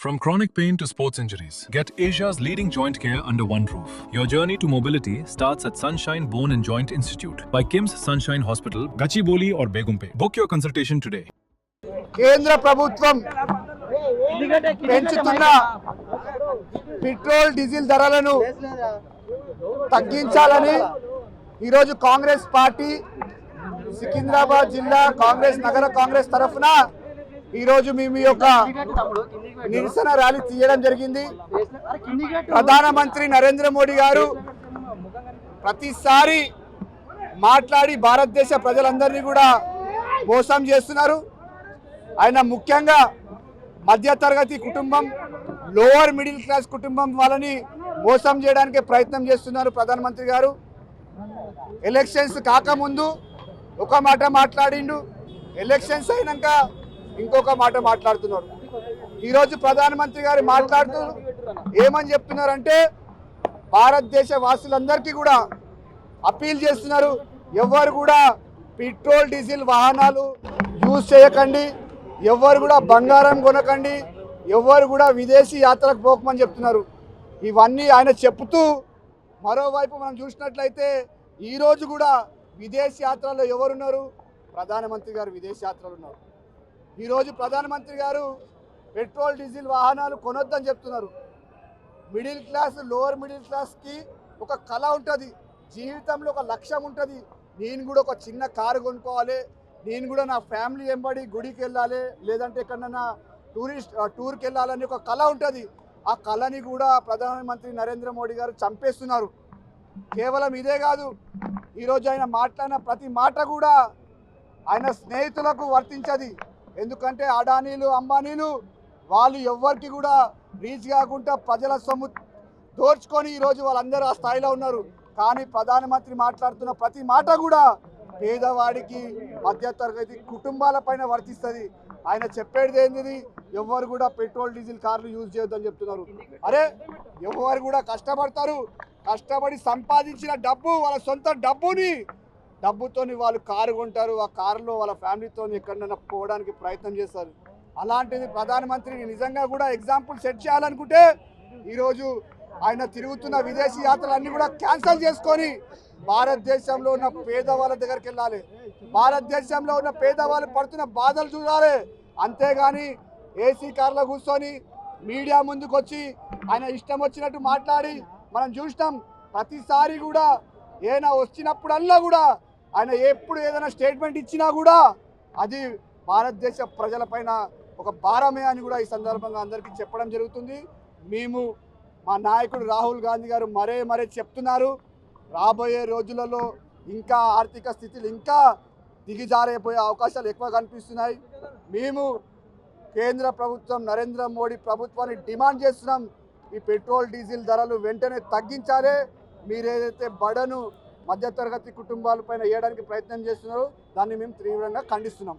From chronic pain to sports injuries, get Asia's leading joint care under one roof. Your journey to mobility starts at Sunshine Bone and Joint Institute by Kim's Sunshine Hospital, Gachibowli or Begumpe. Book your consultation today. కేంద్ర ప్రభుత్వం పెంచుతున్న petrol diesel ధరలను తగ్గించాలని ఈరోజు Congress party Secunderabad జిల్లా కాంగ్రెస్ నగర కాంగ్రెస్ తరఫున ఈరోజు మేము యొక్క నిరసన ర్యాలీ తీయడం జరిగింది. ప్రధానమంత్రి నరేంద్ర మోడీ గారు ప్రతిసారి మాట్లాడి భారతదేశ ప్రజలందరినీ కూడా మోసం చేస్తున్నారు. ఆయన ముఖ్యంగా మధ్యతరగతి కుటుంబం, లోవర్ మిడిల్ క్లాస్ కుటుంబం వాళ్ళని మోసం చేయడానికి ప్రయత్నం చేస్తున్నారు. ప్రధానమంత్రి గారు ఎలక్షన్స్ కాకముందు ఒక మాట మాట్లాడిండు, ఎలక్షన్స్ అయినాక ఇంకొక మాట మాట్లాడుతున్నారు. ఈరోజు ప్రధానమంత్రి గారు మాట్లాడుతూ ఏమని చెప్తున్నారంటే భారతదేశ వాసులందరికీ కూడా అప్పీల్ చేస్తున్నారు, ఎవరు కూడా పెట్రోల్ డీజిల్ వాహనాలు యూజ్ చేయకండి, ఎవరు కూడా బంగారం కొనకండి, ఎవరు కూడా విదేశీ యాత్రకు పోకమని చెప్తున్నారు. ఇవన్నీ ఆయన చెప్తూ మరోవైపు మనం చూసినట్లయితే ఈరోజు కూడా విదేశీ యాత్రలో ఎవరున్నారు? ప్రధానమంత్రి గారు విదేశీ యాత్రలు ఉన్నారు. ఈరోజు ప్రధానమంత్రి గారు పెట్రోల్ డీజిల్ వాహనాలు కొనొద్దని చెప్తున్నారు. మిడిల్ క్లాస్, లోవర్ మిడిల్ క్లాస్కి ఒక కళ ఉంటుంది, జీవితంలో ఒక లక్ష్యం ఉంటుంది. నేను కూడా ఒక చిన్న కారు కొనుక్కోవాలి, నేను కూడా నా ఫ్యామిలీ వెంబడి గుడికి వెళ్ళాలి, లేదంటే ఎక్కడన్నా టూర్కి వెళ్ళాలని ఒక కళ ఉంటుంది. ఆ కళని కూడా ప్రధానమంత్రి నరేంద్ర మోడీ గారు చంపేస్తున్నారు. కేవలం ఇదే కాదు, ఈరోజు ఆయన మాట్లాడిన ప్రతి మాట కూడా ఆయన స్నేహితులకు వర్తించది. ఎందుకంటే అడానీలు, అంబానీలు వాళ్ళు ఎవ్వరికి కూడా రీచ్ కాకుండా ప్రజల సొమ్ము దోచుకొని ఈరోజు వాళ్ళందరూ ఆ స్థాయిలో ఉన్నారు. కానీ ప్రధానమంత్రి మాట్లాడుతున్న ప్రతి మాట కూడా పేదవాడికి, మధ్యతరగతి కుటుంబాలపైన వర్తిస్తుంది. ఆయన చెప్పేది ఏంటిది? ఎవరు కూడా పెట్రోల్ డీజిల్ కార్లు యూజ్ చేయొద్దని చెప్తున్నారు. అరే, ఎవరు కూడా కష్టపడతారు, కష్టపడి సంపాదించిన డబ్బు, వాళ్ళ సొంత డబ్బుతోని వాళ్ళు కారు కొంటారు, ఆ కారులో వాళ్ళ ఫ్యామిలీతో ఎక్కడైనా పోవడానికి ప్రయత్నం చేస్తారు. అలాంటిది ప్రధానమంత్రిని నిజంగా కూడా ఎగ్జాంపుల్ సెట్ చేయాలనుకుంటే ఈరోజు ఆయన తిరుగుతున్న విదేశీ యాత్రలన్నీ కూడా క్యాన్సిల్ చేసుకొని భారతదేశంలో ఉన్న పేదవాళ్ళ దగ్గరికి వెళ్ళాలి, భారతదేశంలో ఉన్న పేదవాళ్ళు పడుతున్న బాధలు చూడాలి. అంతేగాని ఏసీ కార్లో కూర్చొని మీడియా ముందుకు వచ్చి ఆయన ఇష్టం వచ్చినట్టు మాట్లాడి మనం చూసినాం. ప్రతిసారి కూడా ఏదైనా వచ్చినప్పుడల్లా కూడా ఆయన ఎప్పుడు ఏదైనా స్టేట్మెంట్ ఇచ్చినా కూడా అది భారతదేశ ప్రజలపైన ఒక భారమే అని కూడా ఈ సందర్భంగా అందరికీ చెప్పడం జరుగుతుంది. మేము మా నాయకుడు రాహుల్ గాంధీ గారు మరే చెప్తున్నారు, రాబోయే రోజులలో ఇంకా ఆర్థిక స్థితిలు ఇంకా దిగజారైపోయే అవకాశాలు ఎక్కువ కనిపిస్తున్నాయి. మేము కేంద్ర ప్రభుత్వం, నరేంద్ర మోడీ ప్రభుత్వాన్ని డిమాండ్ చేస్తున్నాం, ఈ పెట్రోల్ డీజిల్ ధరలు వెంటనే తగ్గించాలి. మీరు ఏదైతే బడను మధ్యతరగతి కుటుంబాలపైన వేయడానికి ప్రయత్నం చేస్తున్నారో దాన్ని మేము తీవ్రంగా ఖండిస్తున్నాం.